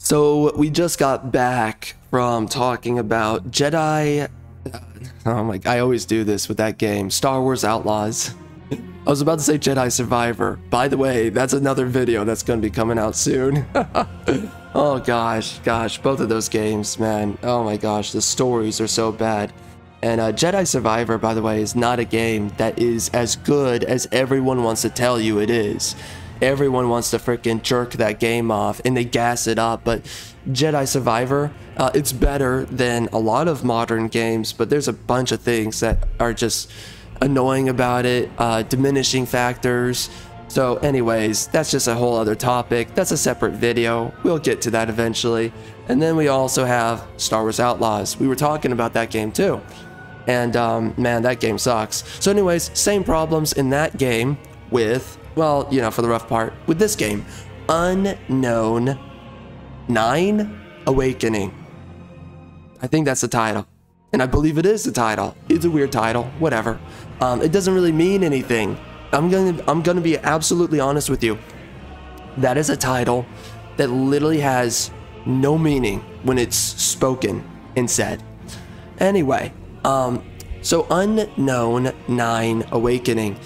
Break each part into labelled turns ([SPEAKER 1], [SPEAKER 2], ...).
[SPEAKER 1] So we just got back from talking about Jedi. Oh my! I always do this with that game, Star Wars Outlaws. I was about to say Jedi Survivor. By the way, that's another video that's going to be coming out soon. Oh gosh, both of those games, man. Oh my gosh, the stories are so bad. And Jedi Survivor, by the way, is not a game that is as good as everyone wants to tell you it is. Everyone wants to freaking jerk that game off and they gas it up, but Jedi Survivor, it's better than a lot of modern games, but there's a bunch of things that are just annoying about it, diminishing factors. So anyways, that's just a whole other topic. That's a separate video. We'll get to that eventually. And then we also have Star Wars Outlaws. We were talking about that game too. And man, that game sucks. So anyways, same problems in that game with, well, you know, for the rough part, with this game, Unknown 9 Awakening. I think that's the title. And I believe it is the title. It's a weird title, whatever. It doesn't really mean anything. I'm gonna be absolutely honest with you. That is a title that literally has no meaning when it's spoken and said. Anyway, so Unknown 9 Awakening.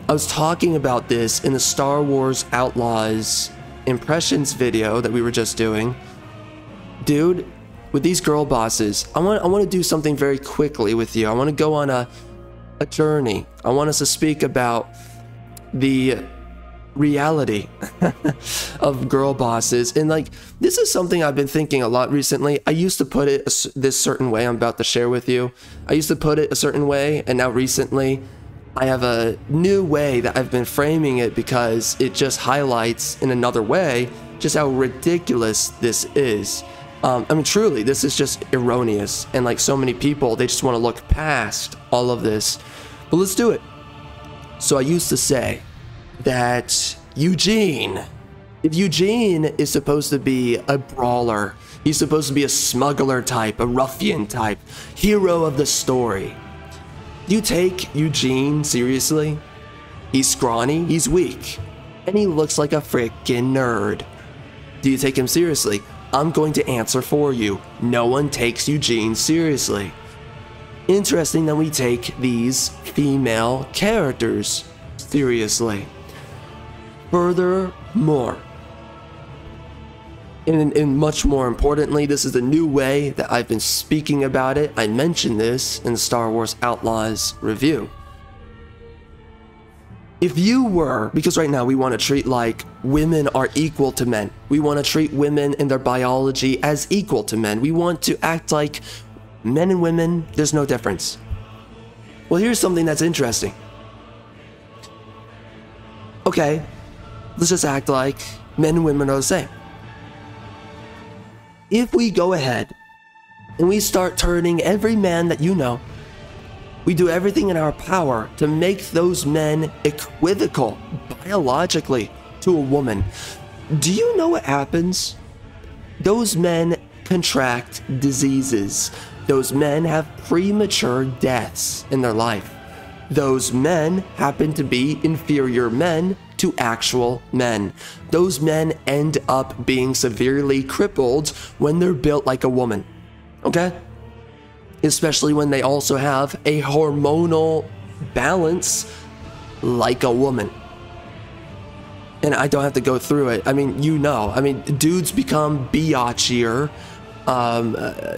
[SPEAKER 1] I was talking about this in the Star Wars Outlaws impressions video that we were just doing. Dude, with these girl bosses, I want to do something very quickly with you. I want to go on a journey. I want us to speak about the reality of girl bosses. And like, this is something I've been thinking a lot recently. I used to put it this certain way I'm about to share with you. I used to put it a certain way, and now recently I have a new way that I've been framing it because it just highlights in another way just how ridiculous this is. I mean, truly, this is just erroneous. And like so many people, they just want to look past all of this. But let's do it. So I used to say that Eugene, if Eugene is supposed to be a brawler, he's supposed to be a smuggler type, a ruffian type, hero of the story. Do you take Eugene seriously? He's scrawny, he's weak, and he looks like a freaking nerd. Do you take him seriously? I'm going to answer for you. No one takes Eugene seriously. Interesting that we take these female characters seriously. Furthermore, and much more importantly, this is the new way that I've been speaking about it. I mentioned this in the Star Wars Outlaws review. If you were, because right now we want to treat like women are equal to men. We want to treat women and their biology as equal to men. We want to act like men and women, there's no difference. Well, here's something that's interesting. Okay, let's just act like men and women are the same. If we go ahead and we start turning every man that you know, we do everything in our power to make those men equivocal biologically to a woman. Do you know what happens? Those men contract diseases. Those men have premature deaths in their life. Those men happen to be inferior men to actual men. Those men end up being severely crippled when they're built like a woman. Okay? Especially when they also have a hormonal balance like a woman. And I don't have to go through it. I mean, you know. I mean, dudes become biatchier,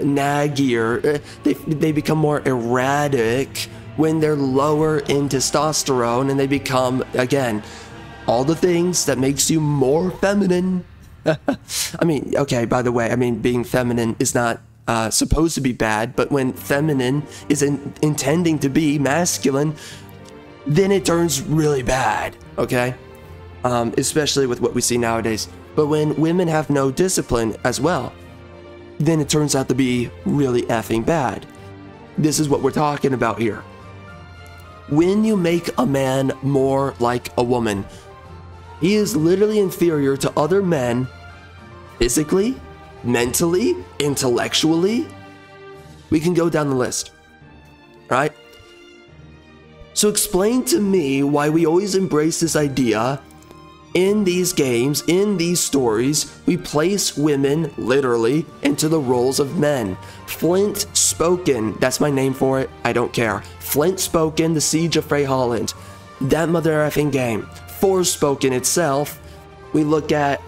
[SPEAKER 1] naggier. They become more erratic when they're lower in testosterone, and they become, again, all the things that makes you more feminine. I mean, okay, by the way, I mean, being feminine is not supposed to be bad, but when feminine is intending to be masculine, then it turns really bad, okay? Especially with what we see nowadays. But when women have no discipline as well, then it turns out to be really effing bad. This is what we're talking about here. When you make a man more like a woman, he is literally inferior to other men physically, mentally, intellectually. We can go down the list, right? So explain to me why we always embrace this idea in these games, in these stories, we place women, literally, into the roles of men. Flint Spoken, that's my name for it, I don't care. Flint Spoken, The Siege of Frey Holland. That mother effing game. Forspoken itself, we look at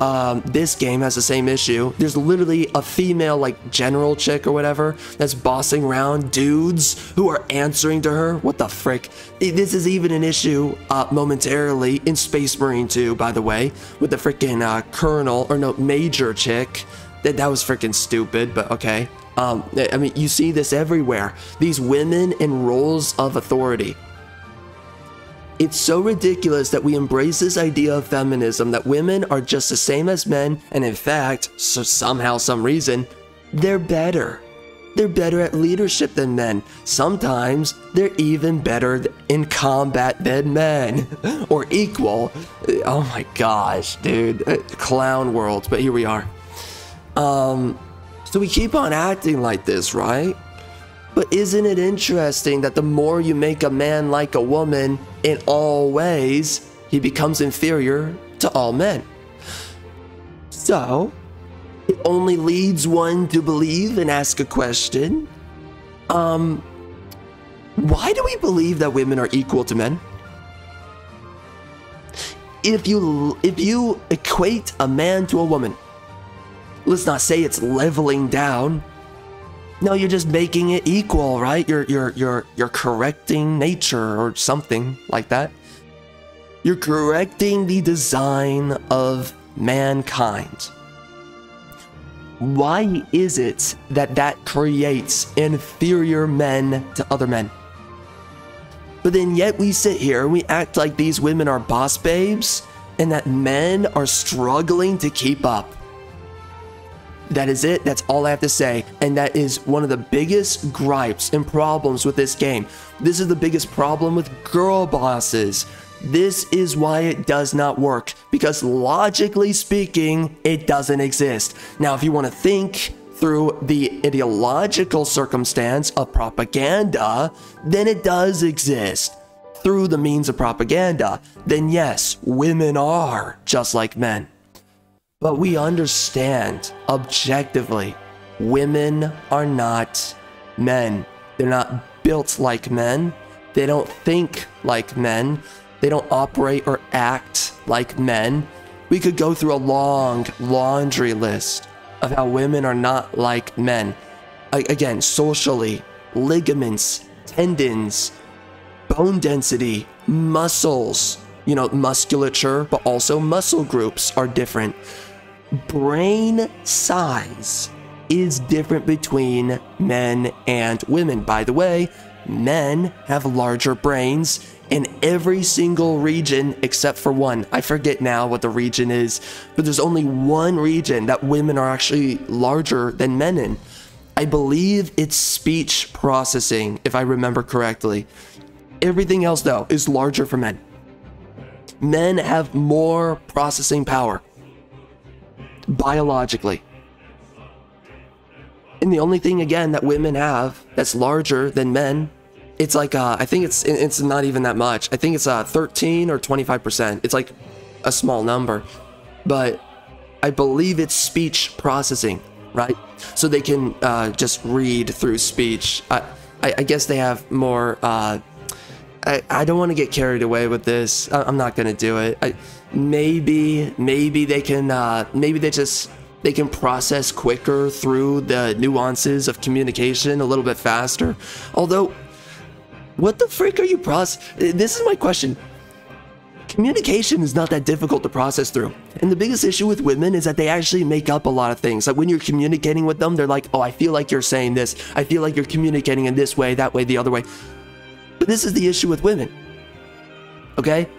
[SPEAKER 1] this game has the same issue. There's literally a female like general chick or whatever that's bossing around dudes who are answering to her. What the frick? This is even an issue momentarily in Space Marine 2, by the way, with the freaking colonel or no major chick. That was freaking stupid, but okay. I mean, you see this everywhere. These women in roles of authority. It's so ridiculous that we embrace this idea of feminism, that women are just the same as men, and in fact, so somehow, some reason, they're better. They're better at leadership than men. Sometimes, they're even better in combat than men. Or equal. Oh my gosh, dude. Clown world, but here we are. So we keep on acting like this, right? But isn't it interesting that the more you make a man like a woman in all ways, he becomes inferior to all men? So, it only leads one to believe and ask a question. Why do we believe that women are equal to men? If you equate a man to a woman, let's not say it's leveling down. No, you're just making it equal, right? You're correcting nature or something like that. You're correcting the design of mankind. Why is it that that creates inferior men to other men? But then yet we sit here and we act like these women are boss babes and that men are struggling to keep up. That is it. That's all I have to say. And that is one of the biggest gripes and problems with this game. This is the biggest problem with girl bosses. This is why it does not work. Because logically speaking, it doesn't exist. Now, if you want to think through the ideological circumstance of propaganda, then it does exist. Through the means of propaganda, then yes, women are just like men. But we understand, objectively, women are not men. They're not built like men. They don't think like men. They don't operate or act like men. We could go through a long laundry list of how women are not like men. Again, socially, ligaments, tendons, bone density, muscles, you know, musculature, but also muscle groups are different. Brain size is different between men and women. By the way, men have larger brains in every single region except for one. I forget now what the region is, but there's only one region that women are actually larger than men in. I believe it's speech processing, if I remember correctly. Everything else, though, is larger for men. Men have more processing power. Biologically. And the only thing, again, that women have that's larger than men, it's like, I think it's not even that much. I think it's 13 or 25%. It's like a small number. But I believe it's speech processing, right? So they can just read through speech. I guess they have more... I don't want to get carried away with this. I'm not going to do it. Maybe they can, maybe they can process quicker through the nuances of communication a little bit faster. Although, what the frick are you This is my question. Communication is not that difficult to process through. And the biggest issue with women is that they actually make up a lot of things. Like when you're communicating with them, they're like, oh, I feel like you're saying this. I feel like you're communicating in this way, that way, the other way. But this is the issue with women. Okay?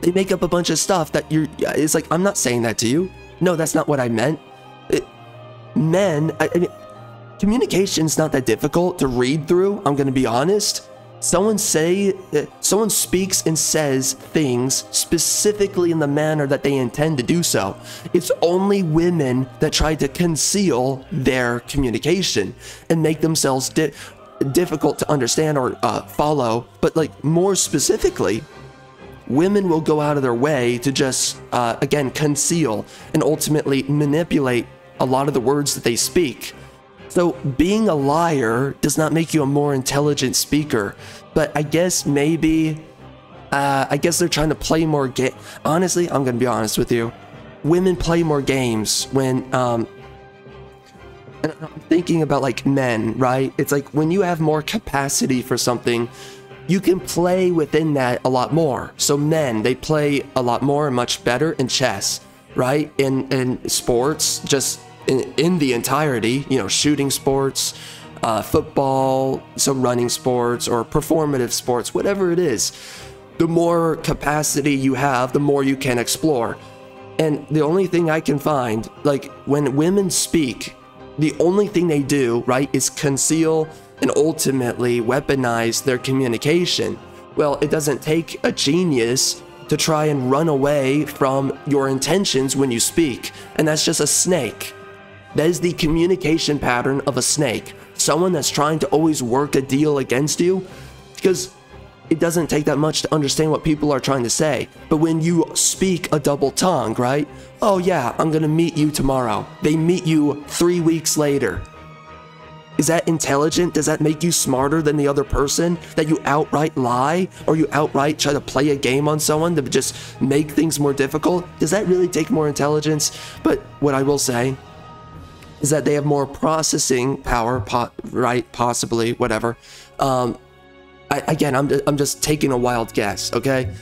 [SPEAKER 1] They make up a bunch of stuff that it's like, I'm not saying that to you. No, that's not what I meant. Men, I mean, communication's not that difficult to read through, I'm gonna be honest. Someone speaks and says things specifically in the manner that they intend to do so. It's only women that try to conceal their communication and make themselves difficult to understand or follow. But like more specifically, women will go out of their way to just, again, conceal and ultimately manipulate a lot of the words that they speak. So being a liar does not make you a more intelligent speaker, but I guess maybe, I guess they're trying to play more honestly, I'm gonna be honest with you. Women play more games when, and I'm thinking about like men, right? It's like when you have more capacity for something, you can play within that a lot more. So men, they play a lot more and much better in chess, right? In sports, just in the entirety, you know, shooting sports, football, some running sports or performative sports, whatever it is. The more capacity you have, the more you can explore. And the only thing I can find, like when women speak, the only thing they do, right, is conceal and ultimately weaponize their communication. Well, it doesn't take a genius to try and run away from your intentions when you speak. And that's just a snake. That is the communication pattern of a snake. Someone that's trying to always work a deal against you, because it doesn't take that much to understand what people are trying to say. But when you speak a double tongue, right? Oh yeah, I'm gonna meet you tomorrow. They meet you 3 weeks later. Is that intelligent? Does that make you smarter than the other person? That you outright lie? Or you outright try to play a game on someone to just make things more difficult? Does that really take more intelligence? But what I will say is that they have more processing power, right? Possibly, whatever. Again, I'm just taking a wild guess, okay?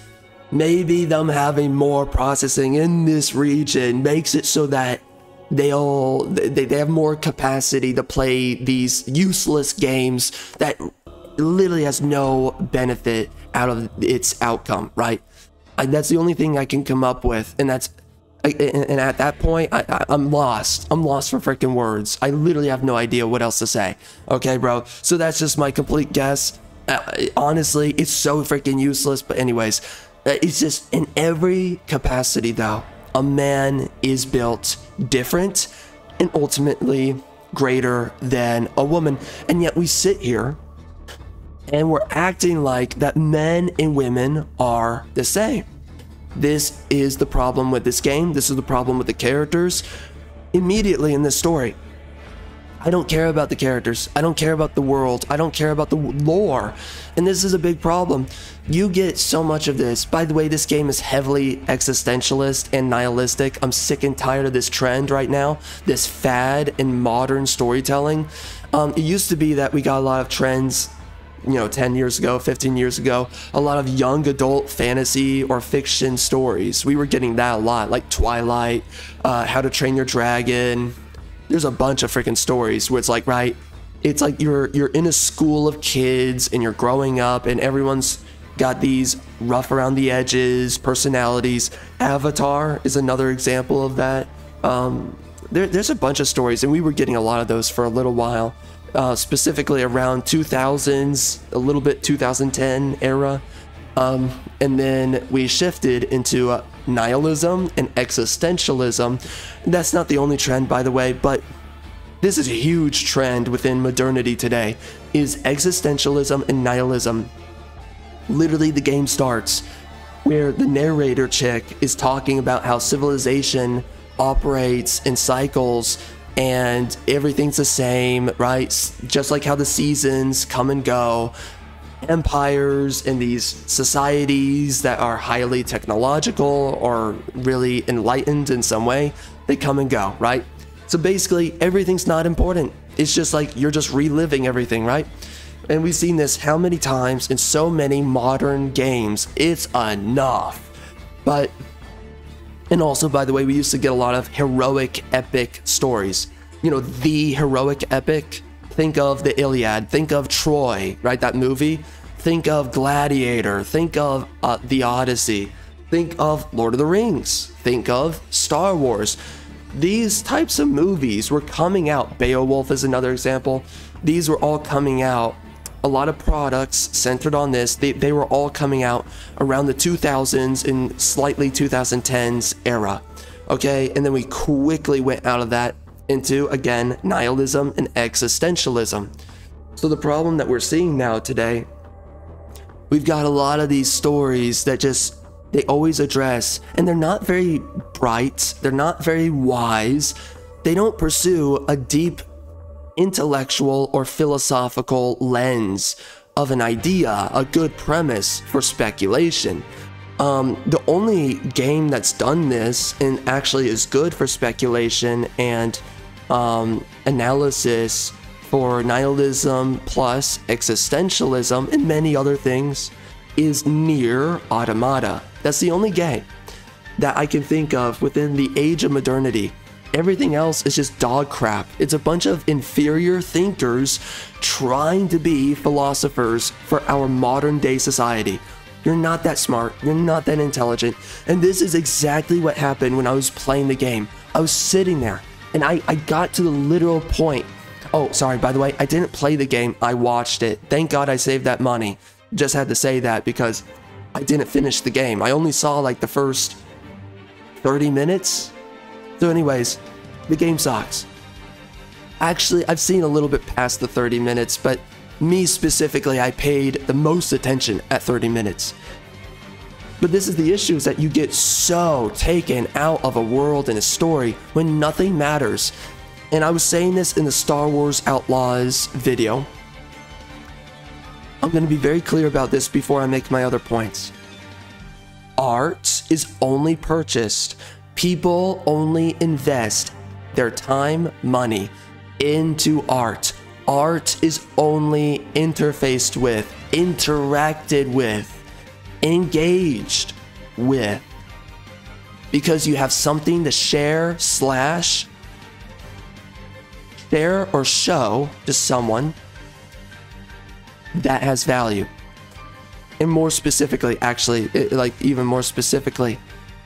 [SPEAKER 1] Maybe them having more processing in this region makes it so that they have more capacity to play these useless games that literally has no benefit out of its outcome, right? That's the only thing I can come up with, and that's, and at that point, I'm lost. I'm lost for freaking words. I literally have no idea what else to say. Okay, bro? So that's just my complete guess. Honestly, it's so freaking useless, but anyways, it's just in every capacity though, a man is built different and ultimately greater than a woman. And yet we sit here and we're acting like that men and women are the same. This is the problem with this game. This is the problem with the characters immediately in this story. I don't care about the characters. I don't care about the world. I don't care about the lore. And this is a big problem. You get so much of this. By the way, this game is heavily existentialist and nihilistic. I'm sick and tired of this trend right now. This fad in modern storytelling. It used to be that we got a lot of trends, you know, 10 years ago, 15 years ago, a lot of young adult fantasy or fiction stories. We were getting that a lot, like Twilight, How to Train Your Dragon. There's a bunch of freaking stories where it's like, right, it's like you're in a school of kids and you're growing up and everyone's got these rough around the edges personalities. Avatar is another example of that. There's a bunch of stories, and we were getting a lot of those for a little while, specifically around 2000s, a little bit 2010 era. And then we shifted into nihilism and existentialism. That's not the only trend, by the way, but this is a huge trend within modernity today, is existentialism and nihilism. Literally, the game starts where the narrator chick is talking about how civilization operates in cycles and everything's the same, right? Just like how the seasons come and go. Empires and these societies that are highly technological or really enlightened in some way, they come and go, right? So basically, everything's not important. It's just like you're just reliving everything, right? And we've seen this how many times in so many modern games. It's enough. But, and also, by the way, we used to get a lot of heroic, epic stories. You know, the heroic epic. Think of the Iliad, think of Troy, right, that movie? Think of Gladiator, think of the Odyssey, think of Lord of the Rings, think of Star Wars. These types of movies were coming out. Beowulf is another example. These were all coming out. A lot of products centered on this, they were all coming out around the 2000s and slightly 2010s era, okay? And then we quickly went out of that into, again, nihilism and existentialism. So the problem that we're seeing now today, we've got a lot of these stories that just they always address, and they're not very bright, they're not very wise, they don't pursue a deep intellectual or philosophical lens of an idea, a good premise for speculation. The only game that's done this and actually is good for speculation and analysis for nihilism plus existentialism and many other things is Nier Automata. That's the only game that I can think of within the age of modernity. Everything else is just dog crap. It's a bunch of inferior thinkers trying to be philosophers for our modern day society. You're not that smart, you're not that intelligent, and this is exactly what happened when I was playing the game. I was sitting there, and I got to the literal point. Oh, sorry, by the way, I didn't play the game, I watched it. Thank God I saved that money. Just had to say that because I didn't finish the game. I only saw like the first 30 minutes. So anyways, the game sucks. Actually, I've seen a little bit past the 30 minutes, but me specifically, I paid the most attention at 30 minutes. But this is the issue, is that you get so taken out of a world and a story when nothing matters. And I was saying this in the Star Wars Outlaws video. I'm going to be very clear about this before I make my other points. Art is only purchased. People only invest their time, money into art. Art is only interfaced with, interacted with, engaged with, because you have something to share or show to someone that has value. And more specifically, actually, even more specifically,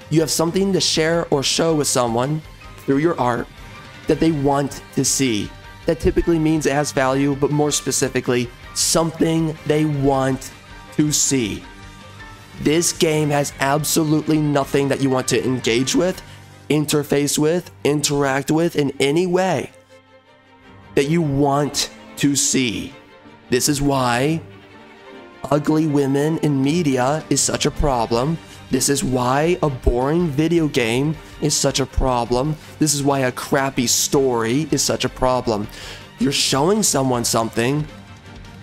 [SPEAKER 1] you have something to share or show with someone through your art that they want to see. That typically means it has value, but more specifically, something they want to see. This game has absolutely nothing that you want to engage with, interface with, interact with in any way that you want to see. This is why ugly women in media is such a problem. This is why a boring video game is such a problem. This is why a crappy story is such a problem. You're showing someone something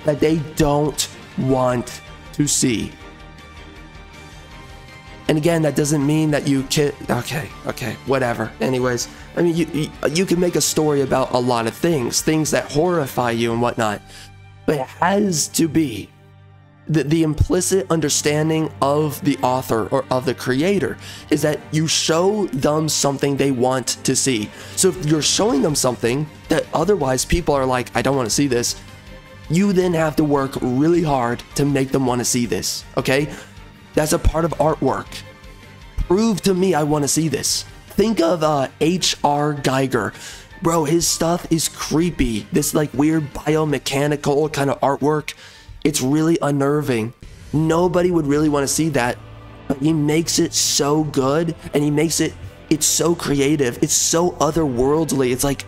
[SPEAKER 1] that they don't want to see. And again, that doesn't mean that you can... Okay, whatever. Anyways, I mean, you can make a story about a lot of things that horrify you and whatnot. But it has to be the implicit understanding of the author or of the creator is that you show them something they want to see. So if you're showing them something that otherwise people are like, I don't want to see this, you then have to work really hard to make them want to see this, okay? That's a part of artwork. Prove to me I want to see this. Think of H.R. Geiger. Bro, his stuff is creepy. This like weird biomechanical kind of artwork. It's really unnerving. Nobody would really want to see that, but he makes it so good, and he makes it's so creative. It's so otherworldly. It's like,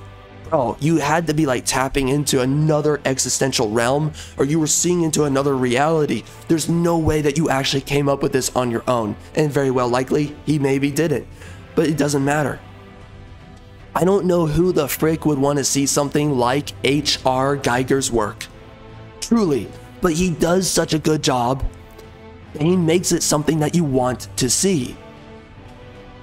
[SPEAKER 1] bro, you had to be like tapping into another existential realm, or you were seeing into another reality. There's no way that you actually came up with this on your own, and very well likely he maybe didn't, but it doesn't matter. I don't know who the frick would want to see something like H.R. Geiger's work. Truly. But he does such a good job, and he makes it something that you want to see.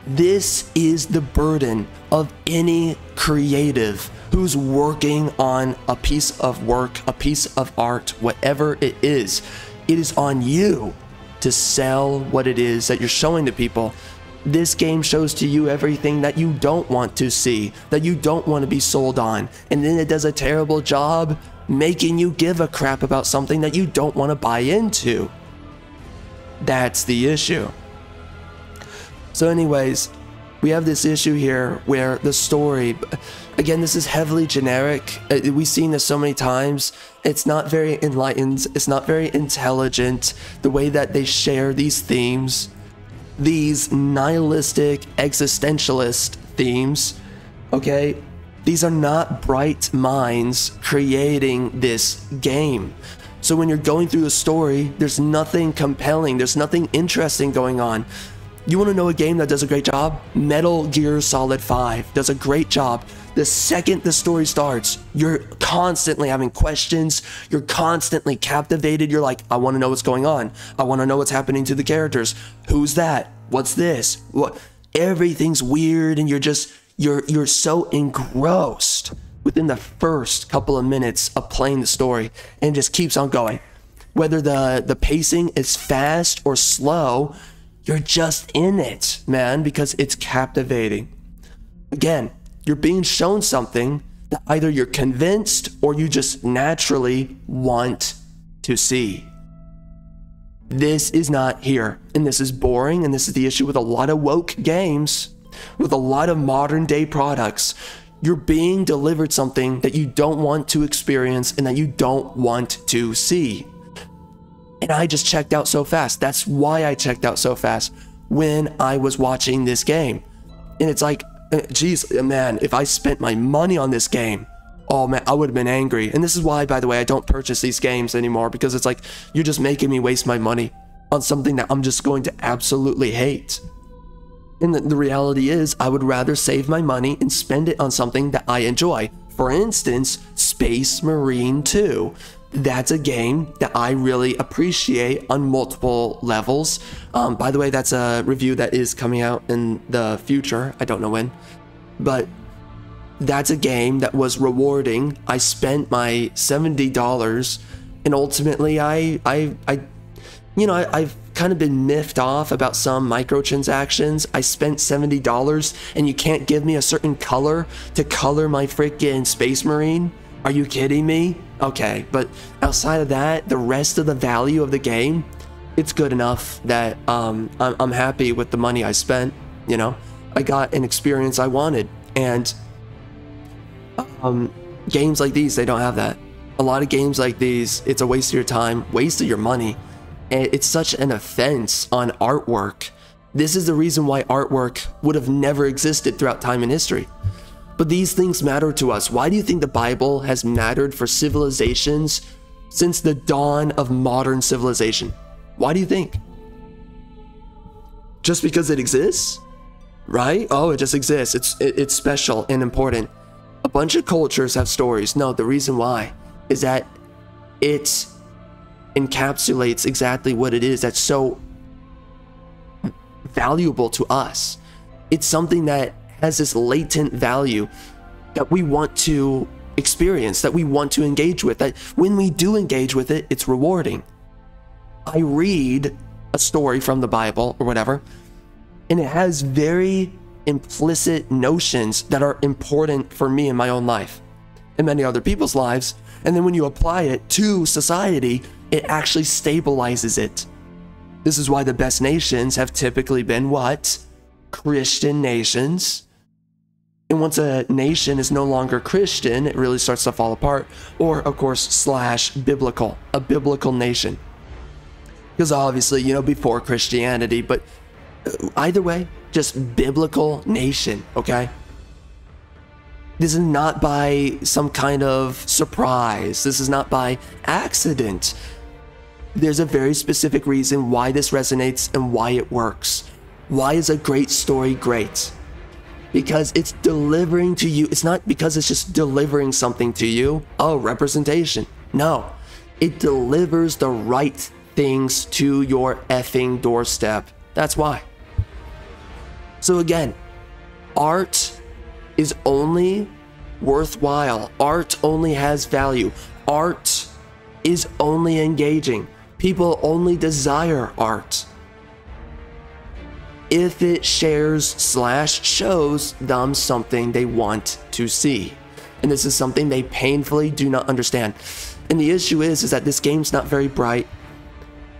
[SPEAKER 1] This is the burden of any creative who's working on a piece of work, a piece of art, whatever it is. It is on you to sell what it is that you're showing to people. This game shows to you everything that you don't want to see, that you don't want to be sold on, and then it does a terrible job making you give a crap about something that you don't want to buy into. That's the issue. So anyways, we have this issue here where the story, again, this is heavily generic. We've seen this so many times. It's not very enlightened. It's not very intelligent. The way that they share these themes, these nihilistic existentialist themes, okay? These are not bright minds creating this game. So when you're going through the story, there's nothing compelling, there's nothing interesting going on. You want to know a game that does a great job? Metal Gear Solid 5 does a great job. The second the story starts, you're constantly having questions, you're constantly captivated, you're like, I want to know what's going on, I want to know what's happening to the characters. Who's that? What's this? What? Everything's weird, and you're so engrossed within the first couple of minutes of playing the story, and it just keeps on going. Whether the pacing is fast or slow, you're just in it, man, because it's captivating. Again, you're being shown something that either you're convinced or you just naturally want to see. This is not here, and this is boring, and this is the issue with a lot of woke games, with a lot of modern day products. You're being delivered something that you don't want to experience and that you don't want to see. And I just checked out so fast. That's why I checked out so fast when I was watching this game. And it's like, geez, man, if I spent my money on this game, oh man, I would have been angry. And this is why, by the way, I don't purchase these games anymore, because it's like, you're just making me waste my money on something that I'm just going to absolutely hate. And the reality is, I would rather save my money and spend it on something that I enjoy. For instance, Space Marine 2. That's a game that I really appreciate on multiple levels. By the way, that's a review that is coming out in the future. I don't know when, but that's a game that was rewarding. I spent my $70, and ultimately I've kind of been miffed off about some microtransactions. I spent $70 and you can't give me a certain color to color my freaking Space Marine? Are you kidding me? Okay, but outside of that, the rest of the value of the game, it's good enough that I'm happy with the money I spent. You know, I got an experience I wanted, and games like these, they don't have that. A lot of games like these, it's a waste of your time, waste of your money, and it's such an offense on artwork. This is the reason why artwork would have never existed throughout time and history. But these things matter to us. Why do you think the Bible has mattered for civilizations since the dawn of modern civilization? Why do you think? Just because it exists? Right? Oh, it just exists. It's special and important. A bunch of cultures have stories. No, the reason why is that it encapsulates exactly what it is that's so valuable to us. It's something that has this latent value that we want to experience, that we want to engage with, that when we do engage with it, it's rewarding. I read a story from the Bible or whatever, and it has very implicit notions that are important for me in my own life and many other people's lives. And then when you apply it to society, it actually stabilizes it. This is why the best nations have typically been what? Christian nations. And once a nation is no longer Christian, it really starts to fall apart. Or, of course, / biblical, a biblical nation. Because obviously, you know, before Christianity, but either way, just biblical nation, okay? This is not by some kind of surprise. This is not by accident. There's a very specific reason why this resonates and why it works. Why is a great story great? Because it's delivering to you. It's not because it's just delivering something to you. Oh, representation. No, it delivers the right things to your effing doorstep. That's why. So again, art is only worthwhile. Art only has value. Art is only engaging. People only desire art if it shares / shows them something they want to see. And this is something they painfully do not understand. And the issue is that this game's not very bright.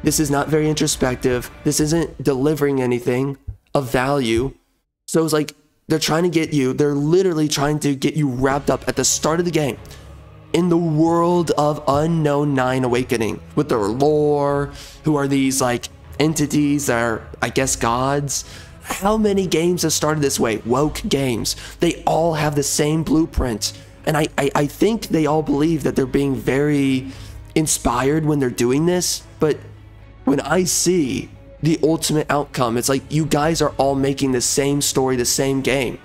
[SPEAKER 1] This is not very introspective. This isn't delivering anything of value. So it's like they're trying to get you, they're literally trying to get you wrapped up at the start of the game in the world of Unknown 9 Awakening with their lore, who are these like entities that are, I guess, gods. How many games have started this way? Woke games. They all have the same blueprint. And I think they all believe that they're being very inspired when they're doing this, but when I see the ultimate outcome, it's like you guys are all making the same story, the same game.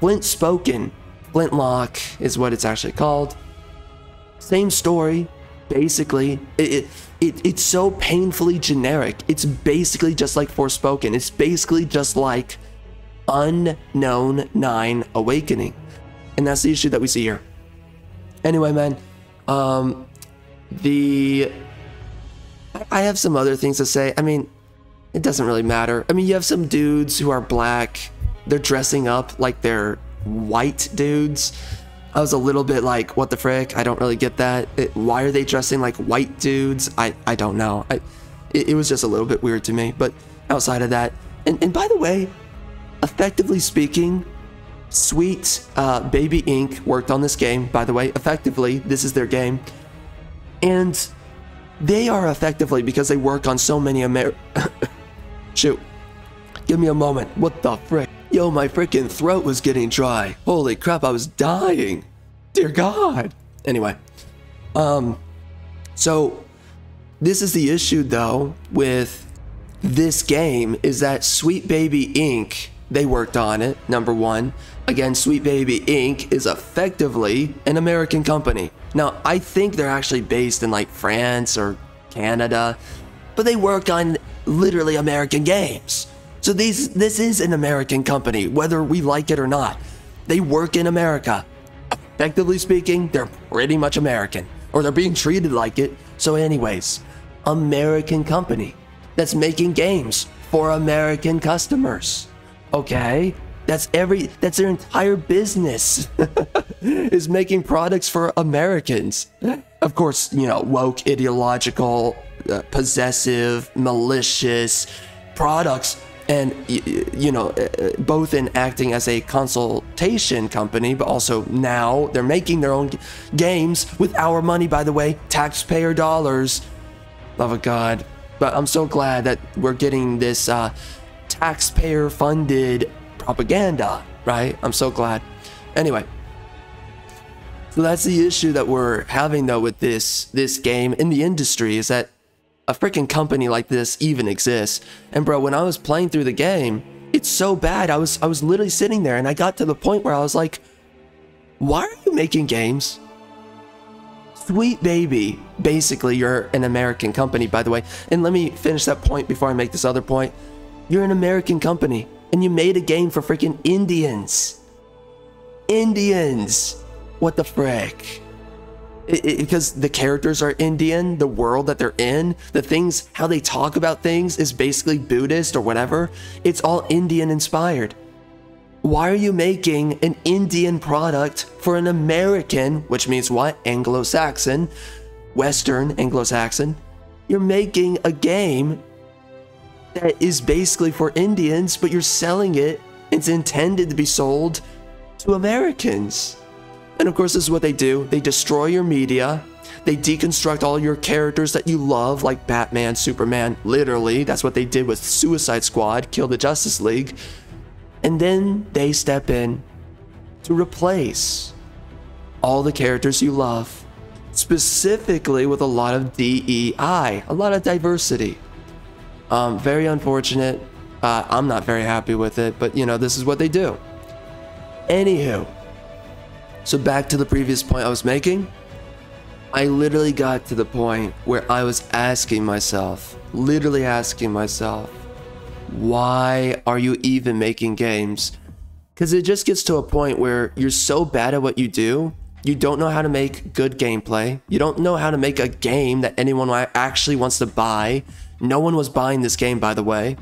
[SPEAKER 1] Flint Spoken, Flintlock is what it's actually called. Same story, basically. It's so painfully generic. It's basically just like Forspoken. It's basically just like Unknown 9 Awakening. And that's the issue that we see here. Anyway, man, I have some other things to say. I mean, it doesn't really matter. I mean, you have some dudes who are black. They're dressing up like they're white dudes. I was a little bit like, what the frick? I don't really get that. Why are they dressing like white dudes? I don't know. It was just a little bit weird to me. But outside of that, and by the way, effectively speaking, Sweet Baby Inc. worked on this game, by the way. Effectively, this is their game. And they are effectively, because they work on so many Shoot. Give me a moment. What the frick? Yo, my freaking throat was getting dry. Holy crap, I was dying. Dear God. Anyway. So, this is the issue, though, with this game, is that Sweet Baby Inc., they worked on it, number one. Again, Sweet Baby Inc. is effectively an American company. Now, I think they're actually based in, like, France or Canada, but they work on literally American games. So this is an American company, whether we like it or not. They work in America. Effectively speaking, they're pretty much American, or they're being treated like it. So anyways, American company that's making games for American customers. Okay? That's their entire business is making products for Americans. Of course, you know, woke, ideological, possessive, malicious products, and you know, both in acting as a consultation company, but also now they're making their own games with our money, by the way, taxpayer dollars. Love of God. But I'm so glad that we're getting this taxpayer funded propaganda, right? I'm so glad. Anyway, so that's the issue that we're having, though, with this game in the industry, is that a freaking company like this even exists. And bro, when I was playing through the game, it's so bad. I was literally sitting there, and I got to the point where I was like, why are you making games? Sweet Baby, basically, you're an American company, by the way. And let me finish that point before I make this other point. You're an American company, and you made a game for freaking Indians. Indians! What the frick? Because the characters are Indian, the world that they're in, the things, how they talk about things is basically Buddhist or whatever. It's all Indian inspired. Why are you making an Indian product for an American, which means what? Anglo-Saxon, Western Anglo-Saxon. You're making a game that is basically for Indians, but you're selling it. It's intended to be sold to Americans. And of course, this is what they do. They destroy your media. They deconstruct all your characters that you love, like Batman, Superman. Literally, that's what they did with Suicide Squad, Kill the Justice League. And then they step in to replace all the characters you love, specifically with a lot of DEI, a lot of diversity. Very unfortunate. I'm not very happy with it, but you know, this is what they do. Anywho. So back to the previous point I was making, I literally got to the point where I was asking myself, literally asking myself, why are you even making games? Because it just gets to a point where you're so bad at what you do, you don't know how to make good gameplay, you don't know how to make a game that anyone actually wants to buy. No one was buying this game, by the way.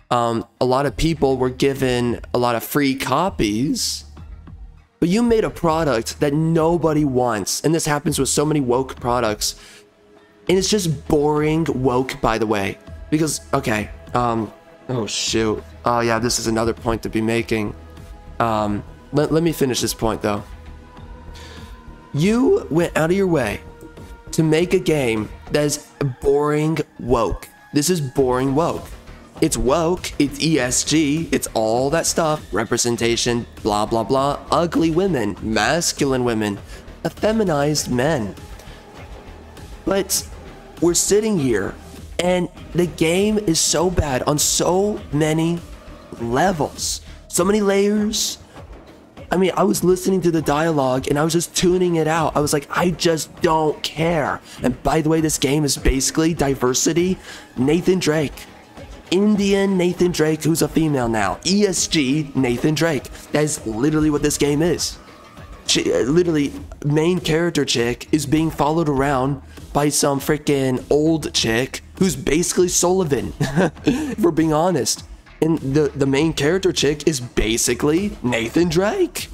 [SPEAKER 1] A lot of people were given a lot of free copies. But you made a product that nobody wants, and this happens with so many woke products, and it's just boring woke, by the way, because, okay, oh shoot, oh yeah, this is another point to be making. Let me finish this point, though. You went out of your way to make a game that is boring woke. This is boring woke. It's woke, it's ESG, it's all that stuff, representation, blah, blah, blah, ugly women, masculine women, effeminized men. But we're sitting here and the game is so bad on so many levels, so many layers. I mean, I was listening to the dialogue and I was just tuning it out. I was like, I just don't care. And by the way, this game is basically diversity. Nathan Drake, Indian Nathan Drake, who's a female now. ESG Nathan Drake. That is literally what this game is. She, literally, main character chick is being followed around by some freaking old chick who's basically Sullivan, if we're being honest. And the main character chick is basically Nathan Drake.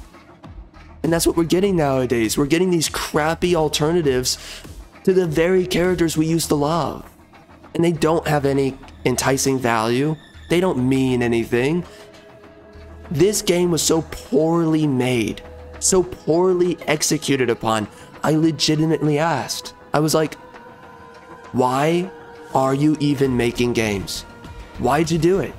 [SPEAKER 1] And that's what we're getting nowadays. We're getting these crappy alternatives to the very characters we used to love. And they don't have any enticing value. They don't mean anything. This game was so poorly made, so poorly executed upon. I legitimately asked. I was like, why are you even making games? Why'd you do it?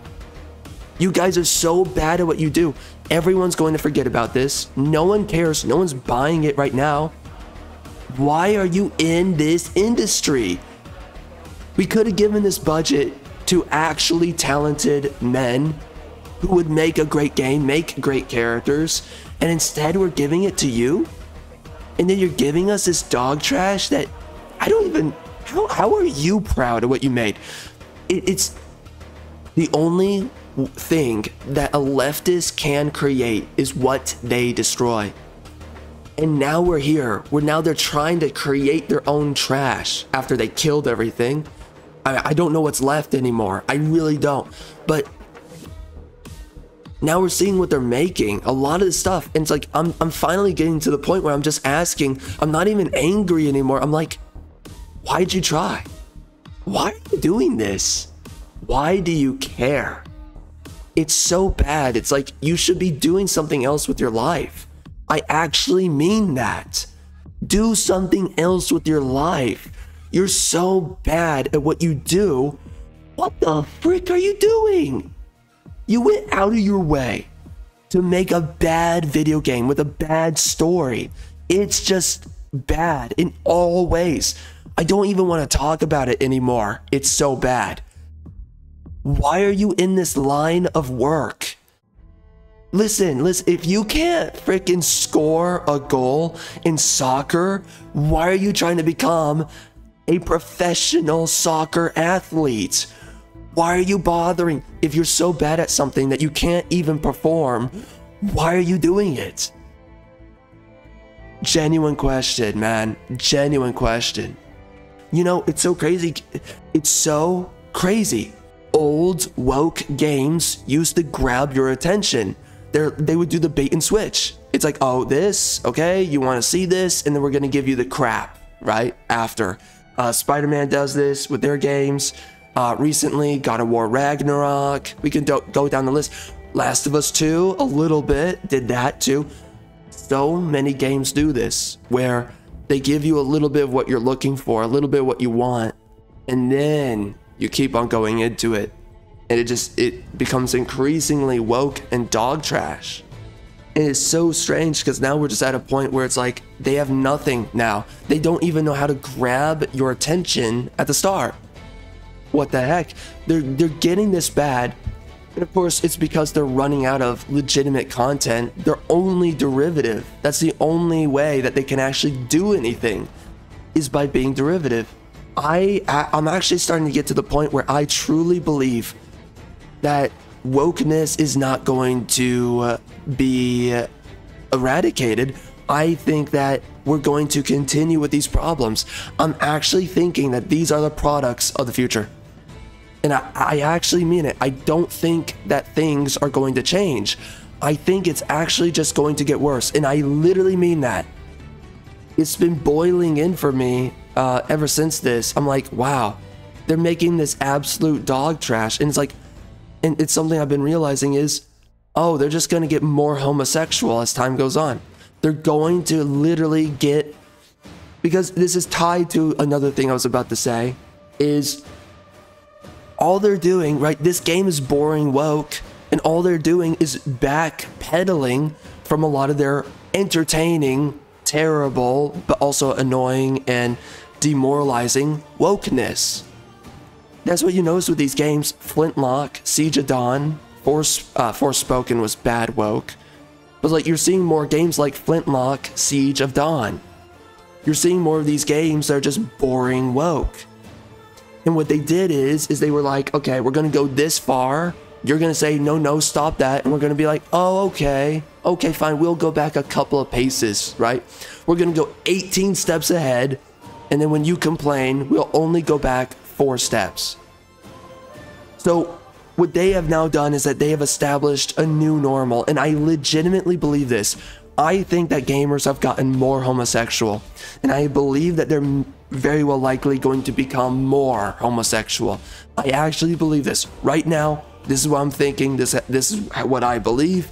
[SPEAKER 1] You guys are so bad at what you do. Everyone's going to forget about this. No one cares. No one's buying it right now. Why are you in this industry? We could have given this budget to actually talented men who would make a great game, make great characters, and instead we're giving it to you? And then you're giving us this dog trash that I don't even... How are you proud of what you made? It's the only thing that a leftist can create is what they destroy. And now we're here. Now they're trying to create their own trash after they killed everything. I don't know what's left anymore. I really don't. But now we're seeing what they're making. A lot of this stuff. And it's like, I'm finally getting to the point where I'm just asking. I'm not even angry anymore. I'm like, why'd you try? Why are you doing this? Why do you care? It's so bad. It's like you should be doing something else with your life. I actually mean that. Do something else with your life. You're so bad at what you do. What the frick are you doing? You went out of your way to make a bad video game with a bad story. It's just bad in all ways. I don't even want to talk about it anymore. It's so bad. Why are you in this line of work? Listen, if you can't freaking score a goal in soccer, why are you trying to become a professional soccer athlete? Why are you bothering? If you're so bad at something that you can't even perform, why are you doing it? Genuine question, man. Genuine question. You know, it's so crazy. It's so crazy. Old woke games used to grab your attention. They would do the bait and switch. It's like, oh, this, okay, you want to see this, and then we're going to give you the crap, right? After. Spider-Man does this with their games. Recently, God of War Ragnarok. We can go down the list. Last of Us 2, a little bit, did that too. So many games do this, where they give you a little bit of what you're looking for, a little bit of what you want, and then you keep on going into it. And it becomes increasingly woke and dog trash. And it's so strange because now we're just at a point where it's like they have nothing now. They don't even know how to grab your attention at the start. What the heck? They're getting this bad. And of course, it's because they're running out of legitimate content. They're only derivative. That's the only way that they can actually do anything, is by being derivative. I'm actually starting to get to the point where I truly believe that wokeness is not going to be eradicated. I think that we're going to continue with these problems. I'm actually thinking that these are the products of the future. And I actually mean it. I don't think that things are going to change. I think it's actually just going to get worse. And I literally mean that. It's been boiling in for me ever since this. I'm like, wow, they're making this absolute dog trash. And it's like, and it's something I've been realizing is, oh, they're just going to get more homosexual as time goes on. They're going to literally get, because this is tied to another thing I was about to say, is all they're doing, right? This game is boring woke, and all they're doing is backpedaling from a lot of their entertaining, terrible, but also annoying and demoralizing wokeness. That's what you notice with these games. Flintlock, Siege of Dawn, Forspoken was bad woke. But like, you're seeing more games like Flintlock, Siege of Dawn. You're seeing more of these games that are just boring woke. And what they did is they were like, okay, we're gonna go this far. You're gonna say, no, stop that. And we're gonna be like, oh, okay, fine. We'll go back a couple of paces, right? We're gonna go 18 steps ahead. And then when you complain, we'll only go back 4 steps. So what they have now done is that they have established a new normal. And I legitimately believe this. I think that gamers have gotten more homosexual, and I believe that they're very well likely going to become more homosexual. I actually believe this. Right now, this is what I'm thinking, this is what I believe.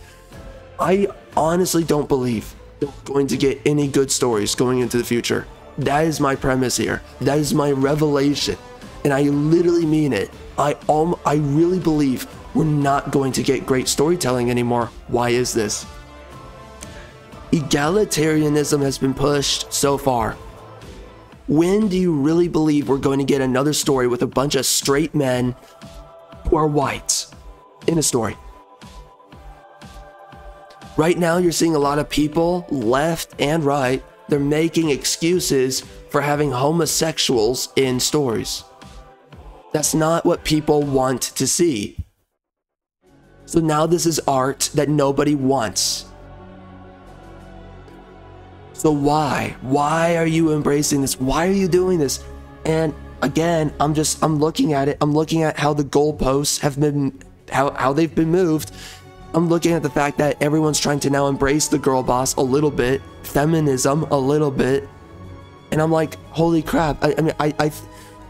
[SPEAKER 1] I honestly don't believe they're going to get any good stories going into the future. That is my premise here. That is my revelation, and I literally mean it. I really believe we're not going to get great storytelling anymore. Why is this? Egalitarianism has been pushed so far. When do you really believe we're going to get another story with a bunch of straight men who are white in a story? Right now, you're seeing a lot of people, left and right, they're making excuses for having homosexuals in stories. That's not what people want to see. So now this is art that nobody wants. So why? Why are you embracing this? Why are you doing this? And again, I'm looking at it. I'm looking at how the goalposts have been, how they've been moved. I'm looking at the fact that everyone's trying to now embrace the girl boss a little bit, feminism a little bit. And I'm like, holy crap.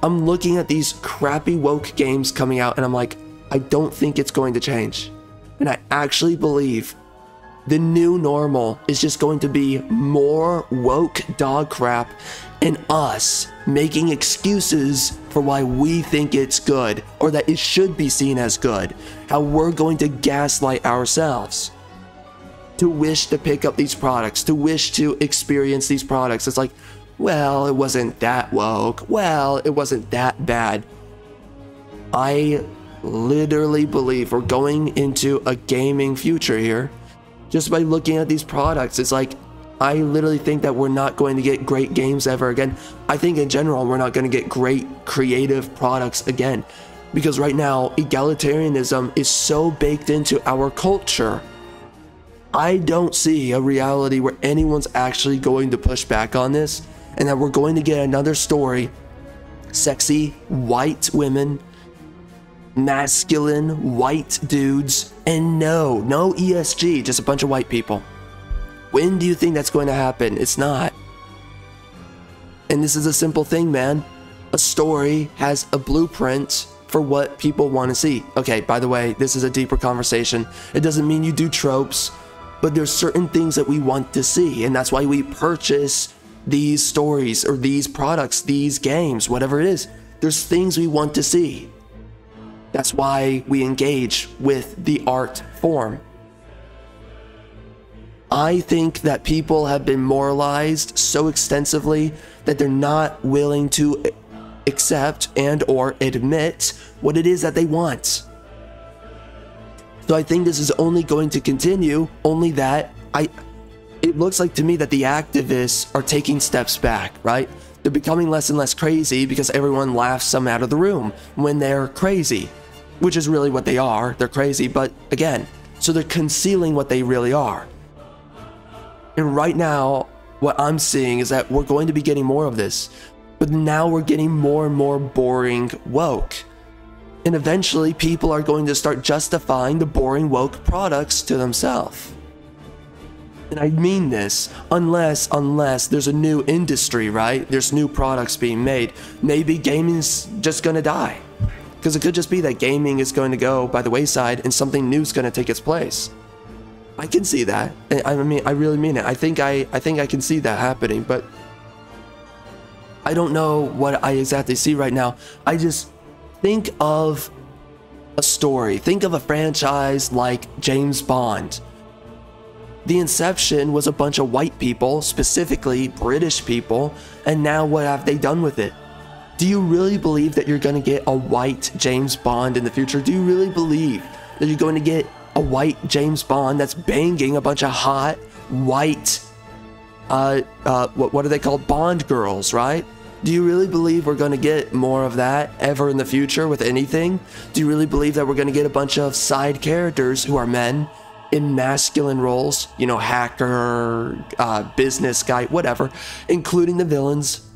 [SPEAKER 1] I'm looking at these crappy woke games coming out, and I'm like, I don't think it's going to change. And I actually believe the new normal is just going to be more woke dog crap and us making excuses for why we think it's good, or that it should be seen as good. How we're going to gaslight ourselves to wish to pick up these products, to wish to experience these products. It's like, well, it wasn't that woke. Well, it wasn't that bad. I literally believe we're going into a gaming future here. Just by looking at these products, it's like, I literally think that we're not going to get great games ever again. I think in general, we're not going to get great creative products again. Because right now, egalitarianism is so baked into our culture. I don't see a reality where anyone's actually going to push back on this, and that we're going to get another story. Sexy, white women, masculine white dudes, and no ESG, just a bunch of white people. When do you think that's going to happen? It's not. And this is a simple thing, man. A story has a blueprint for what people want to see. Okay, by the way, this is a deeper conversation. It doesn't mean you do tropes, but there's certain things that we want to see, and that's why we purchase these stories or these products, these games, whatever it is. There's things we want to see. That's why we engage with the art form. I think that people have been moralized so extensively that they're not willing to accept and or admit what it is that they want. So I think this is only going to continue, only that it looks like to me that the activists are taking steps back, right? They're becoming less and less crazy because everyone laughs them out of the room when they're crazy, which is really what they are. They're crazy, but again, so they're concealing what they really are. And right now, what I'm seeing is that we're going to be getting more of this, but now we're getting more and more boring woke. And eventually people are going to start justifying the boring woke products to themselves. And I mean this, unless there's a new industry, right? There's new products being made. Maybe gaming's just gonna die. Because it could just be that gaming is going to go by the wayside and something new is going to take its place. I can see that. I mean, I really mean it. I think I can see that happening, but I don't know what I exactly see right now. I just think of a story. Think of a franchise like James Bond. The inception was a bunch of white people, specifically British people, and now what have they done with it? Do you really believe that you're going to get a white James Bond in the future? Do you really believe that you're going to get a white James Bond that's banging a bunch of hot, white, what are they called? Bond girls, right? Do you really believe we're going to get more of that ever in the future with anything? Do you really believe that we're going to get a bunch of side characters who are men in masculine roles? You know, hacker, business guy, whatever, including the villains.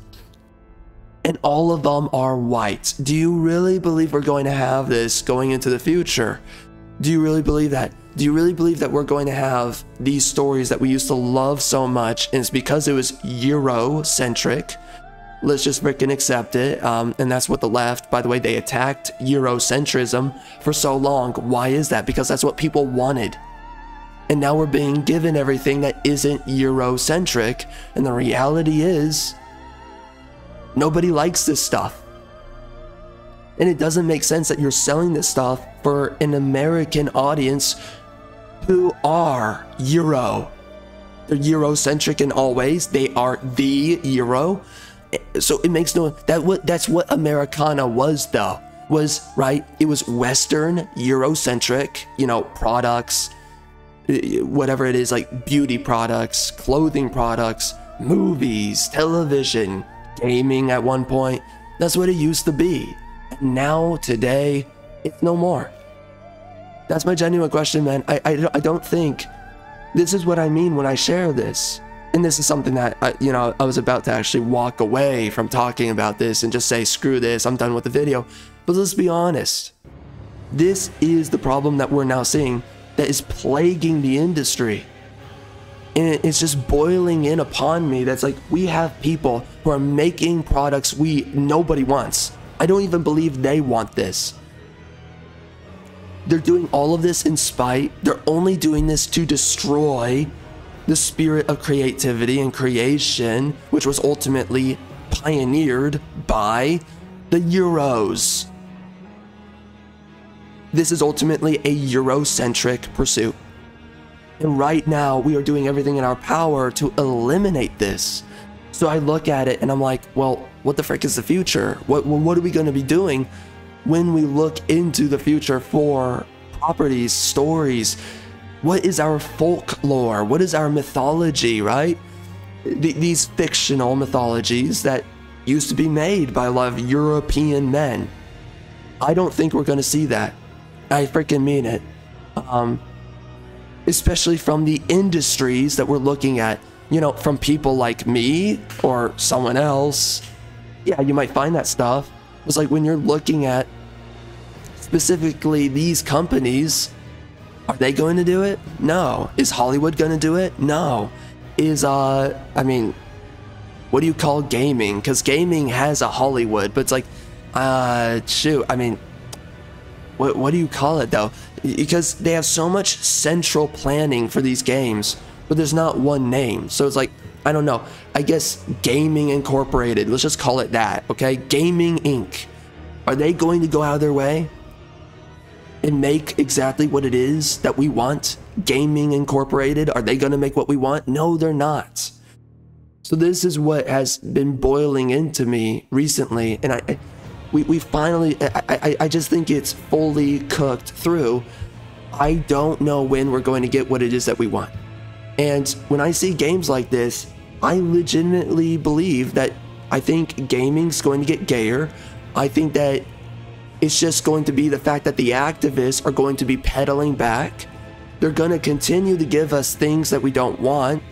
[SPEAKER 1] And all of them are white. Do you really believe we're going to have this going into the future? Do you really believe that? Do you really believe that we're going to have these stories that we used to love so much, and it's because it was Eurocentric? Let's just freaking accept it. And that's what the left, by the way, they attacked Eurocentrism for so long. Why is that? Because that's what people wanted. And now we're being given everything that isn't Eurocentric. And the reality is, nobody likes this stuff. And it doesn't make sense that you're selling this stuff for an American audience who are Euro. They're Eurocentric in all ways. They are the Euro. So it makes no... That's what Americana was, though. Was, right? It was Western, Eurocentric, you know, products, whatever it is, like beauty products, clothing products, movies, television, gaming at one point. That's what it used to be. And now, today, it's no more. That's my genuine question, man. I don't think... This is what I mean when I share this. And this is something that, I was about to actually walk away from talking about this and just say, screw this, I'm done with the video. But let's be honest. This is the problem that we're now seeing that is plaguing the industry. And it's just boiling in upon me. That's like, we have people who are making products nobody wants. I don't even believe they want this. They're doing all of this in spite. They're only doing this to destroy the spirit of creativity and creation, which was ultimately pioneered by the Euros. This is ultimately a Eurocentric pursuit. And right now, we are doing everything in our power to eliminate this. So I look at it and I'm like, well, what the frick is the future? What are we going to be doing when we look into the future for properties, stories? What is our folklore? What is our mythology, right? These fictional mythologies that used to be made by a lot of European men. I don't think we're going to see that. I freaking mean it. Especially from the industries that we're looking at, from people like me or someone else. Yeah, you might find that stuff. It's like when you're looking at specifically these companies, are they going to do it? No. Is Hollywood going to do it? No. What do you call gaming? Because gaming has a Hollywood, but it's like, what do you call it though? Because they have so much central planning for these games, but there's not one name. So it's like, I don't know. I guess Gaming Incorporated, let's just call it that, okay? Gaming Inc. Are they going to go out of their way and make exactly what it is that we want? Gaming Incorporated, are they going to make what we want? No, they're not. So this is what has been boiling into me recently, and we finally, I just think it's fully cooked through. I don't know when we're going to get what it is that we want. And when I see games like this, I legitimately believe that I think gaming's going to get gayer. I think that it's just going to be the fact that the activists are going to be pedaling back. They're going to continue to give us things that we don't want,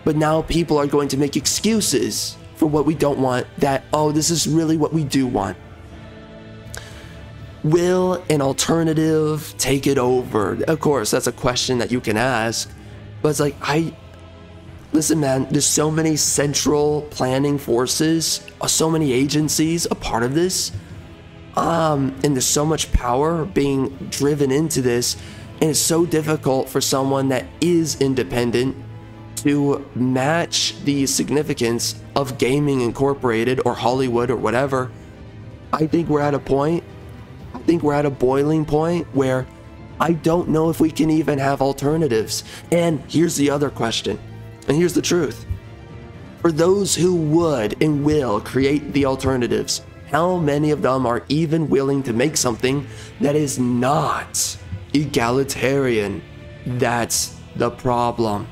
[SPEAKER 1] but now people are going to make excuses for what we don't want, that, oh, this is really what we do want. Will an alternative take it over? Of course, that's a question that you can ask, but it's like, listen, man, there's so many central planning forces, so many agencies a part of this, and there's so much power being driven into this, and it's so difficult for someone that is independent to match the significance of Gaming Incorporated or Hollywood or whatever. I think we're at a point, I think we're at a boiling point where I don't know if we can even have alternatives. And here's the other question, and here's the truth. For those who would and will create the alternatives, how many of them are even willing to make something that is not egalitarian? That's the problem.